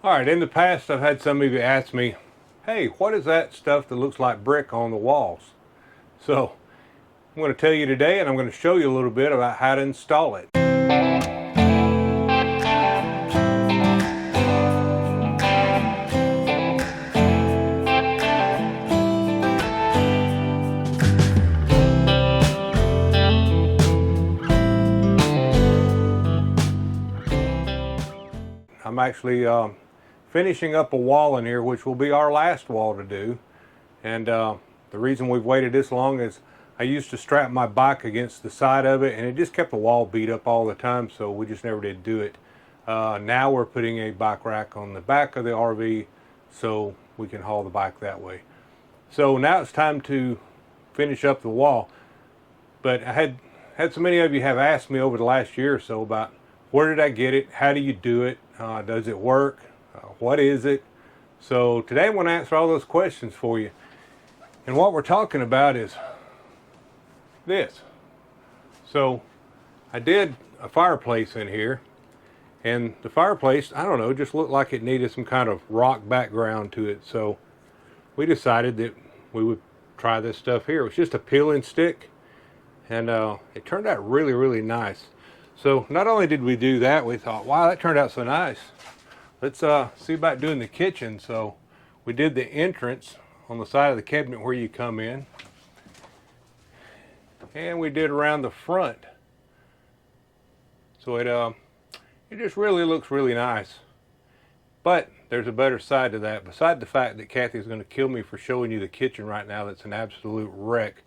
Alright, in the past I've had some of you ask me, hey, what is that stuff that looks like brick on the walls? So I'm going to tell you today, and I'm going to show you a little bit about how to install it. I'm actually finishing up a wall in here, which will be our last wall to do. And the reason we've waited this long is I used to strap my bike against the side of it, and it just kept the wall beat up all the time, so we just never did do it. Now we're putting a bike rack on the back of the RV so we can haul the bike that way. So now it's time to finish up the wall. But I had so many of you have asked me over the last year or so about where did I get it, how do you do it, does it work, what is it? So today I'm going to answer all those questions for you. And what we're talking about is this. So I did a fireplace in here, and the fireplace, I don't know, just looked like it needed some kind of rock background to it. So we decided that we would try this stuff here. It was just a peel and stick, and it turned out really, really nice. So not only did we do that, we thought, wow, that turned out so nice. Let's see about doing the kitchen. So we did the entrance on the side of the cabinet where you come in. And we did around the front. So it just really looks really nice. But there's a better side to that. Beside the fact that Kathy's going to kill me for showing you the kitchen right now, that's an absolute wreck.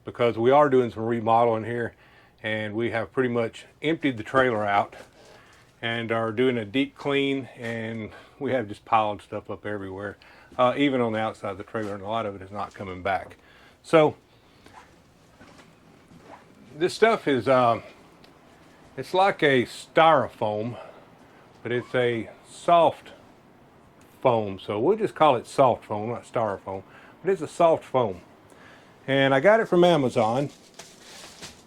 Because we are doing some remodeling here, and we have pretty much emptied the trailer out and are doing a deep clean, and we have just piled stuff up everywhere, even on the outside of the trailer, and a lot of it is not coming back. So this stuff is it's like a styrofoam, but it's a soft foam, so we'll just call it soft foam, not styrofoam, but it's a soft foam. And I got it from Amazon,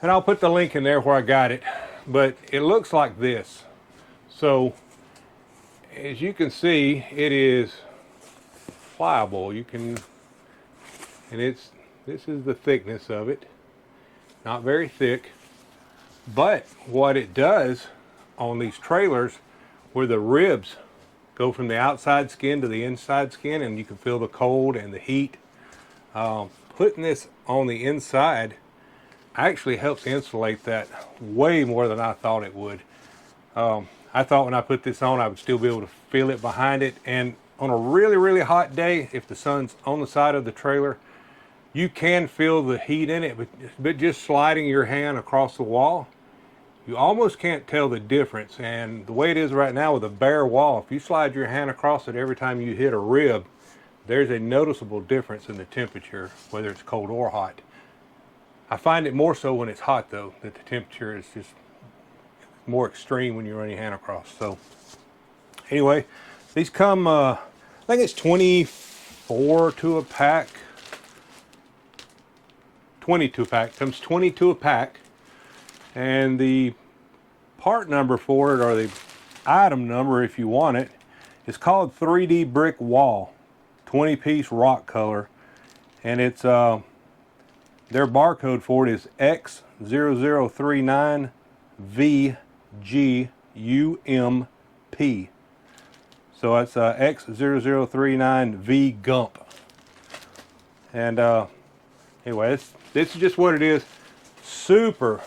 and I'll put the link in there where I got it, but it looks like this. So as you can see, it is pliable. You can, and this is the thickness of it, not very thick. But what it does on these trailers, where the ribs go from the outside skin to the inside skin, and you can feel the cold and the heat, putting this on the inside actually helps insulate that way more than I thought it would. I thought when I put this on I would still be able to feel it behind it, and on a really, really hot day, if the sun's on the side of the trailer, you can feel the heat in it, but just sliding your hand across the wall, you almost can't tell the difference. And the way it is right now with a bare wall, if you slide your hand across it every time you hit a rib, there's a noticeable difference in the temperature, whether it's cold or hot. I find it more so when it's hot, though, that the temperature is just more extreme when you run your hand across. So anyway, these come, I think it's 24 to a pack. 22 a pack. Comes 22 a pack. And the part number for it, or the item number if you want it, is called 3D Brick Wall. 20-piece rock color. And it's their barcode for it is X0039VGUMP. So it's X0039VGUMP. And anyway, this is just what it is. Super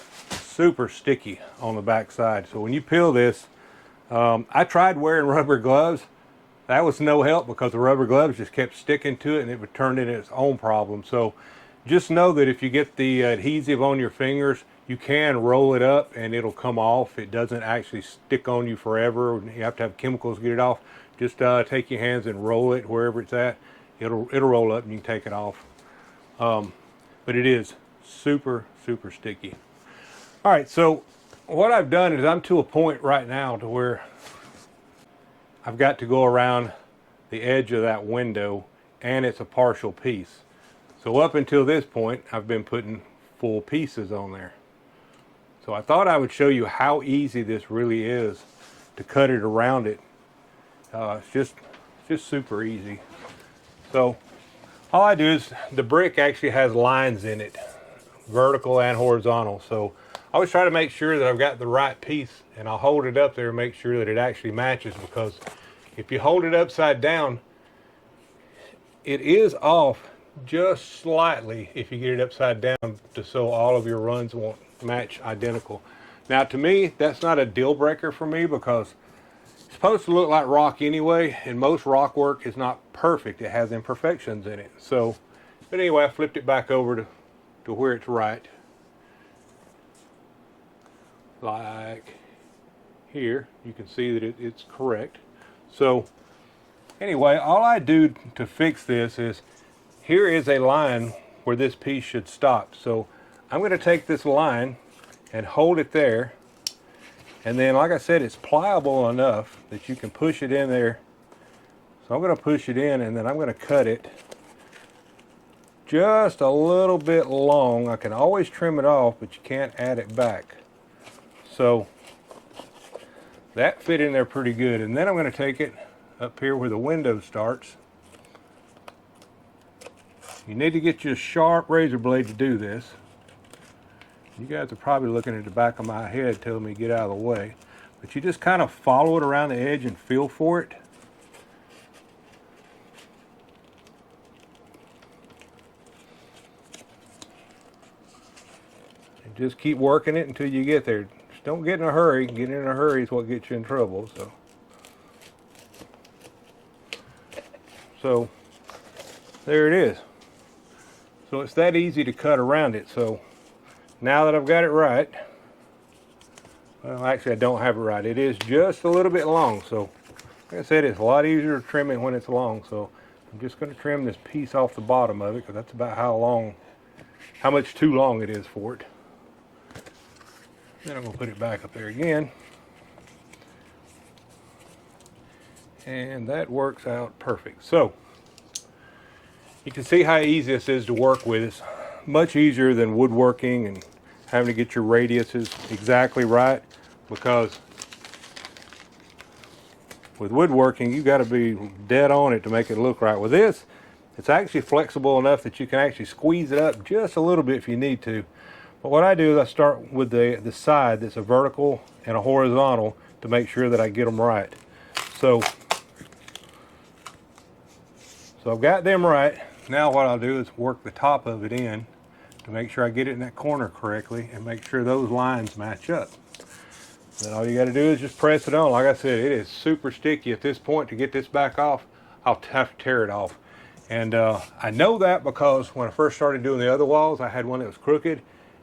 sticky on the back side. So when you peel this, I tried wearing rubber gloves. That was no help, because the rubber gloves just kept sticking to it, and it would turn into its own problem. So just know that if you get the adhesive on your fingers, you can roll it up and it'll come off. It doesn't actually stick on you forever. You have to have chemicals to get it off. Just take your hands and roll it wherever it's at. It'll roll up and you can take it off. But it is super sticky. All right, so what I've done is I'm to a point right now to where I've got to go around the edge of that window, and it's a partial piece. So up until this point, I've been putting full pieces on there. So I thought I would show you how easy this really is to cut it around it. It's just super easy. So all I do is, the brick actually has lines in it, vertical and horizontal. So I always try to make sure that I've got the right piece, and I'll hold it up there and make sure that it actually matches, because if you hold it upside down, it is off just slightly if you get it upside down, so all of your runs won't match identical. Now to me, that's not a deal breaker for me, because it's supposed to look like rock anyway, and most rock work is not perfect. It has imperfections in it. So, but anyway, I flipped it back over to where it's right. Like here, you can see that it's correct. So anyway, all I do to fix this is, here is a line where this piece should stop. So I'm going to take this line and hold it there. And then, like I said, it's pliable enough that you can push it in there. So I'm going to push it in, and then I'm going to cut it just a little bit long. I can always trim it off, but you can't add it back. So that fit in there pretty good. And then I'm going to take it up here where the window starts. You need to get you a sharp razor blade to do this. You guys are probably looking at the back of my head telling me to get out of the way. But you just kind of follow it around the edge and feel for it. And just keep working it until you get there. Just don't get in a hurry. Getting in a hurry is what gets you in trouble. So there it is. So it's that easy to cut around it. So now that I've got it right, well, actually I don't have it right. It is just a little bit long. So like I said, it's a lot easier to trim it when it's long. So I'm just going to trim this piece off the bottom of it, because that's about how much too long it is for it. Then I'm going to put it back up there again. And that works out perfect. So you can see how easy this is to work with. It's much easier than woodworking and having to get your radiuses exactly right, because with woodworking you got to be dead on it to make it look right. With this, it's actually flexible enough that you can actually squeeze it up just a little bit if you need to. But what I do is I start with the side that's a vertical and a horizontal to make sure that I get them right. So I've got them right. Now what I'll do is work the top of it in to make sure I get it in that corner correctly and make sure those lines match up. Then all you got to do is just press it on. Like I said, it is super sticky at this point. To get this back off, I'll have to tear it off. And I know that because when I first started doing the other walls, I had one that was crooked,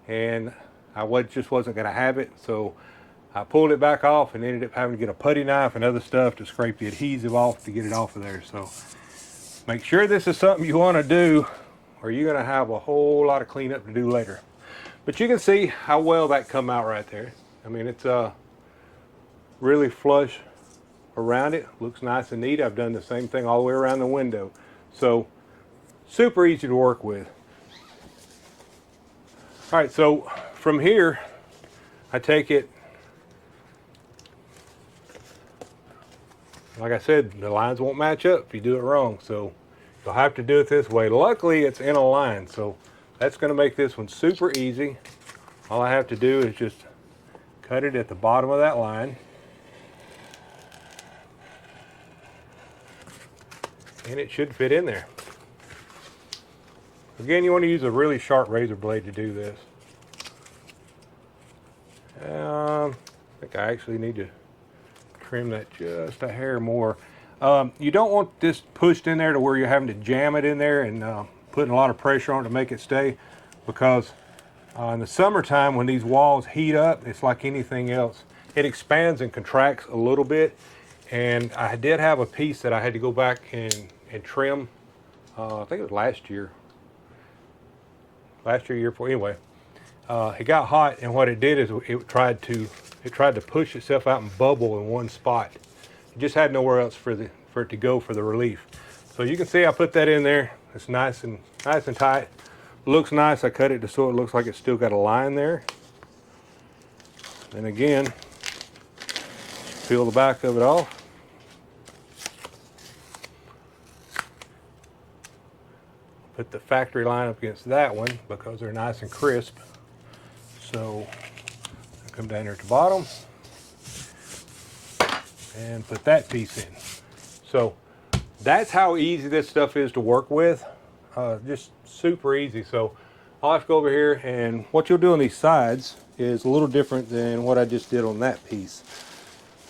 and I just wasn't going to have it. So I pulled it back off and ended up having to get a putty knife and other stuff to scrape the adhesive off to get it off of there. So make sure this is something you want to do, or you're going to have a whole lot of cleanup to do later. But you can see how well that come out right there. I mean, it's really flush around it. Looks nice and neat. I've done the same thing all the way around the window. So super easy to work with. All right, so from here, I take it, like I said, the lines won't match up if you do it wrong. So you'll have to do it this way. Luckily, it's in a line, so that's going to make this one super easy. All I have to do is just cut it at the bottom of that line. And it should fit in there. Again, you want to use a really sharp razor blade to do this. I think I actually need to trim that just a hair more. You don't want this pushed in there to where you're having to jam it in there and putting a lot of pressure on it to make it stay, because in the summertime when these walls heat up, it's like anything else. It expands and contracts a little bit, and I did have a piece that I had to go back and trim. I think it was last year, year before. Anyway, it got hot, and what it did is it tried to push itself out and bubble in one spot. It just had nowhere else for it to go for the relief. So you can see I put that in there. It's nice and tight. Looks nice. I cut it so it looks like it's still got a line there. And again, peel the back of it off. put the factory line up against that one because they're nice and crisp. So I come down here at the bottom and put that piece in. So that's how easy this stuff is to work with. Just super easy. So I'll have to go over here, and what you'll do on these sides is a little different than what I just did on that piece.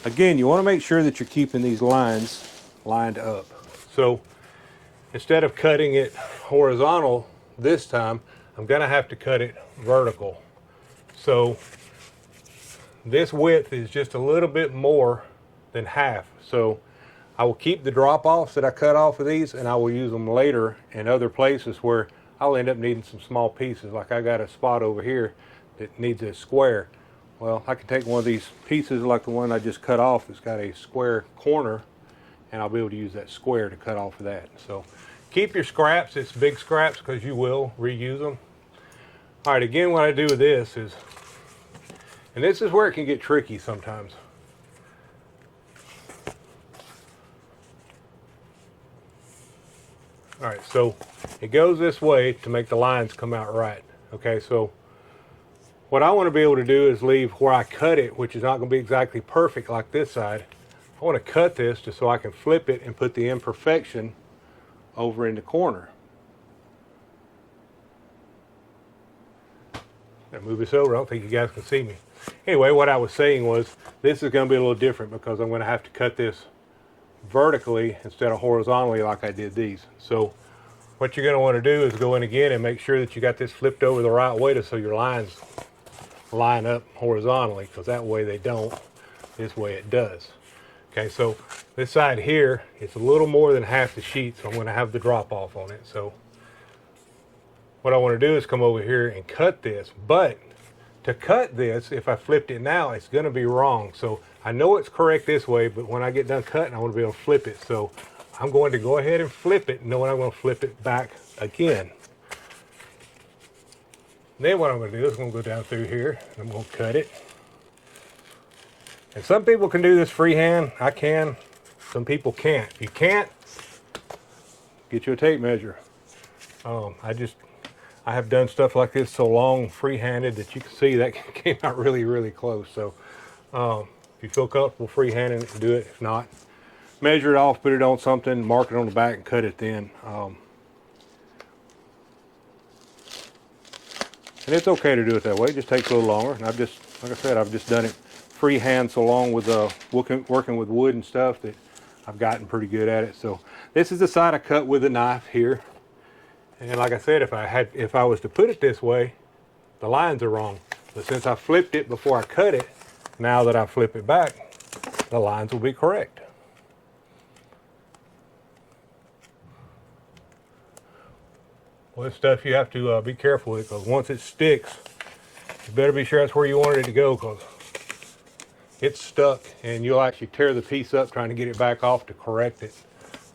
Again, you want to make sure that you're keeping these lines lined up. So instead of cutting it horizontal this time, I'm going to have to cut it vertical. So this width is just a little bit more than half. So I will keep the drop-offs that I cut off of these, and I will use them later in other places where I'll end up needing some small pieces. Like I got a spot over here that needs a square. Well, I can take one of these pieces like the one I just cut off that's got a square corner, and I'll be able to use that square to cut off of that. So keep your scraps. It's big scraps because you will reuse them. All right, again, what I do with this is, and this is where it can get tricky sometimes. All right, so it goes this way to make the lines come out right. Okay, so what I want to be able to do is leave where I cut it, which is not going to be exactly perfect like this side. I want to cut this just so I can flip it and put the imperfection over in the corner. I'll move this over. I don't think you guys can see me. Anyway, what I was saying was this is going to be a little different because I'm going to have to cut this vertically instead of horizontally like I did these. So what you're going to want to do is go in again and make sure that you got this flipped over the right way so your lines line up horizontally, because that way they don't, this way it does. Okay, so this side here, it's a little more than half the sheet, so I'm going to have the drop off on it. So what I want to do is come over here and cut this, but to cut this, if I flipped it now, it's going to be wrong. So I know it's correct this way, but when I get done cutting, I want to be able to flip it. So I'm going to go ahead and flip it, knowing I'm going to flip it back again. Then what I'm going to do is I'm going to go down through here, and I'm going to cut it. And some people can do this freehand. I can. Some people can't. If you can't, get you a tape measure. I have done stuff like this so long free-handed that you can see that came out really, really close. So if you feel comfortable freehanding it, do it. If not, measure it off, put it on something, mark it on the back, and cut it then. And it's okay to do it that way. It just takes a little longer. And I've just, like I said, I've just done it freehand so long with working with wood and stuff that I've gotten pretty good at it. So this is the side I cut with a knife here. And like I said, if I was to put it this way, the lines are wrong. But since I flipped it before I cut it, now that I flip it back, the lines will be correct. Well, this stuff you have to be careful with, because once it sticks, you better be sure that's where you wanted it to go, because it's stuck and you'll actually tear the piece up trying to get it back off to correct it.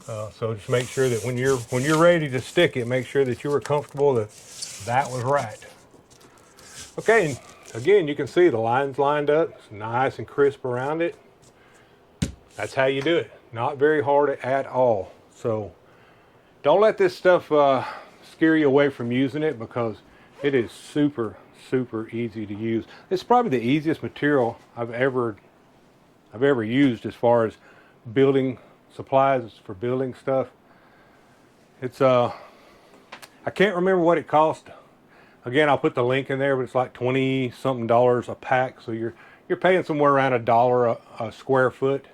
So just make sure that when you're ready to stick it, make sure that you were comfortable that that was right. Okay, and again, you can see the lines lined up. It's nice and crisp around it. That's how you do it. Not very hard at all. So don't let this stuff scare you away from using it, because it is super, super easy to use. It's probably the easiest material I've ever used as far as building supplies for building stuff. It's I can't remember what it cost. Again, I'll put the link in there, but it's like $20-something a pack. So you're paying somewhere around $1 a square foot.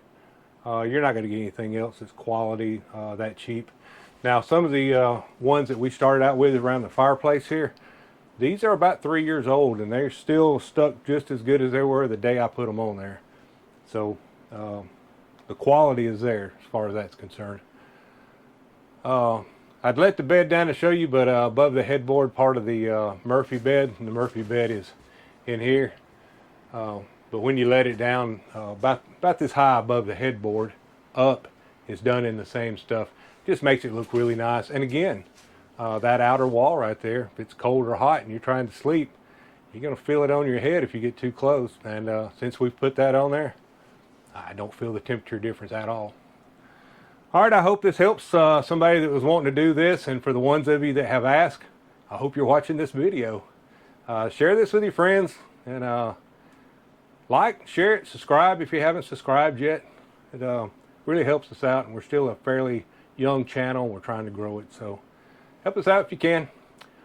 You're not going to get anything else that's quality that cheap. Now, some of the ones that we started out with around the fireplace here, these are about 3 years old, and they're still stuck just as good as they were the day I put them on there. So the quality is there as far as that's concerned. I'd let the bed down to show you, but above the headboard part of the Murphy bed, and the Murphy bed is in here. But when you let it down about this high above the headboard, up is done in the same stuff. Just makes it look really nice. And again, that outer wall right there, if it's cold or hot and you're trying to sleep, you're going to feel it on your head if you get too close. And since we've put that on there, I don't feel the temperature difference at all. All right, I hope this helps somebody that was wanting to do this, and for the ones of you that have asked, I hope you're watching this video. Share this with your friends, and like, share it, subscribe if you haven't subscribed yet. It really helps us out, and we're still a fairly young channel. We're trying to grow it, so help us out if you can.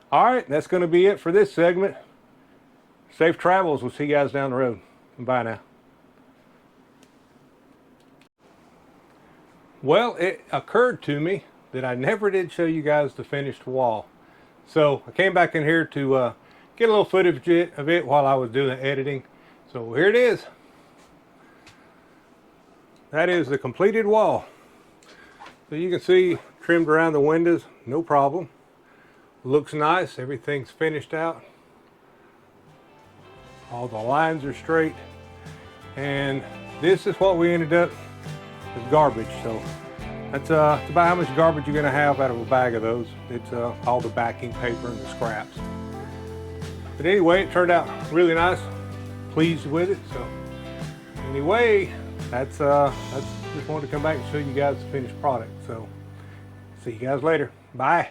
All right, that's going to be it for this segment. Safe travels. We'll see you guys down the road. Bye now. Well, it occurred to me that I never did show you guys the finished wall. So I came back in here to get a little footage of it while I was doing the editing. So here it is. That is the completed wall. So you can see trimmed around the windows, no problem. Looks nice, everything's finished out. All the lines are straight. And this is what we ended up with garbage. So that's about how much garbage you're gonna have out of a bag of those. It's all the backing paper and the scraps. But anyway, it turned out really nice. Pleased with it. So anyway, that's just wanted to come back and show you guys the finished product. So see you guys later. Bye.